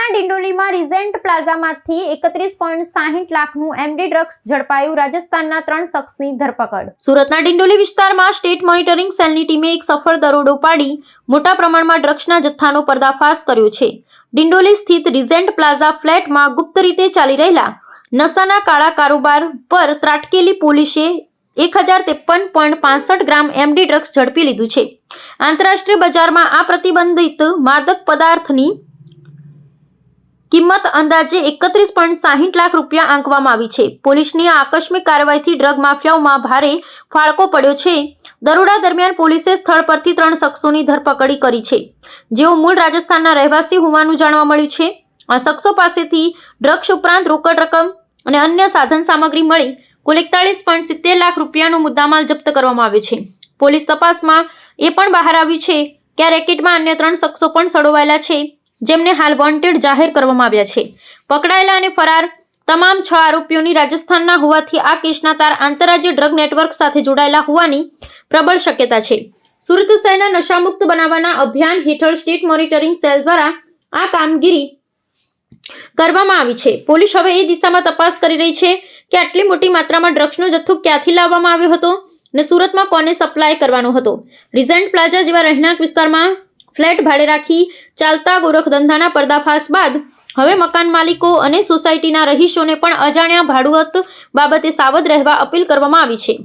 સુરતના ડિંડોલીમાં રીજેન્ટ પ્લાઝામાંથી 31.60 લાખનું MD drugs ઝડપાયું. રાજસ્થાનના 3 શખ્સની ધરપકડ. સુરતના ડિંડોલી વિસ્તારમાં સ્ટેટ મોનિટરિંગ સેલની ટીમે એક સફળ દરોડો પાડી મોટા પ્રમાણમાં ડ્રગ્સના જથ્થાનો પર્દાફાશ કર્યો છે. ડિંડોલી સ્થિત રીજેન્ટ પ્લાઝા ફ્લેટમાં ગુપ્ત રીતે ચાલી રહેલા નશાના કાળા કારોબાર પર ત્રાટકેલી પોલીસે 1053.65 ગ્રામ એમડી ડ્રગ્સ ઝડપી લીધું છે. આંતરરાષ્ટ્રીય બજારમાં આ પ્રતિબંધિત માદક પદાર્થની કિંમત અંદાજે 31.60 લાખ રૂપિયા આંકવામાં આવી છે. પોલીસની આ આકસ્મિક કાર્યવાહીથી ડ્રગ માફિયાઓમાં ભારે ફાળકો પડ્યો છે. દરોડા દરમિયાન પોલીસે સ્થળ પરથી 3 શખ્સોની ધરપકડ કરી છે, જેઓ મૂળ રાજસ્થાનના રહેવાસી હોવાનું જાણવા મળ્યું છે. આ શખ્સો પાસેથી ડ્રગ્સ ઉપરાંત રોકડ રકમ અને અન્ય સાધન સામગ્રી મળી કુલ 41.70 લાખ રૂપિયાનો મુદ્દામાલ જપ્ત કરવામાં આવ્યો છે. પોલીસ તપાસમાં એ પણ બહાર આવ્યું છે કે આ રેકેટમાં અન્ય 3 શખ્સો પણ સંડોવાયેલા છે, જેમને હાલ વોન્ટેડ જાહેર કરવામાં આવ્યા છે. પકડાયેલા અને ફરાર તમામ 6 આરોપીઓની રાજસ્થાનના હોવાથી આ કેસના તાર આંતરરાજ્ય ડ્રગ નેટવર્ક સાથે જોડાયેલા હોવાની પ્રબળ શક્યતા છે. સુરત શહેરના નશામુક્ત બનાવવાના અભિયાન હેઠળ સ્ટેટ મોનિટરિંગ સેલ દ્વારા આ કામગીરી કરવામાં આવી છે. પોલીસ હવે એ દિશામાં તપાસ કરી રહી છે કે આટલી મોટી માત્રામાં ડ્રગ્સનો જથ્થો ક્યાંથી લાવવામાં આવ્યો હતો અને સુરતમાં કોને સપ્લાય કરવાનો હતો. રીજેન્ટ પ્લાઝા જેવા રહેણાંક વિસ્તારમાં ફ્લેટ ભાડે રાખી ચાલતા ગોરખ ધંધાના પર્દાફાશ બાદ હવે મકાન માલિકો અને સોસાયટીના રહીશોને પણ અજાણ્યા ભાડુઆત બાબતે સાવધ રહેવા અપીલ કરવામાં આવી છે.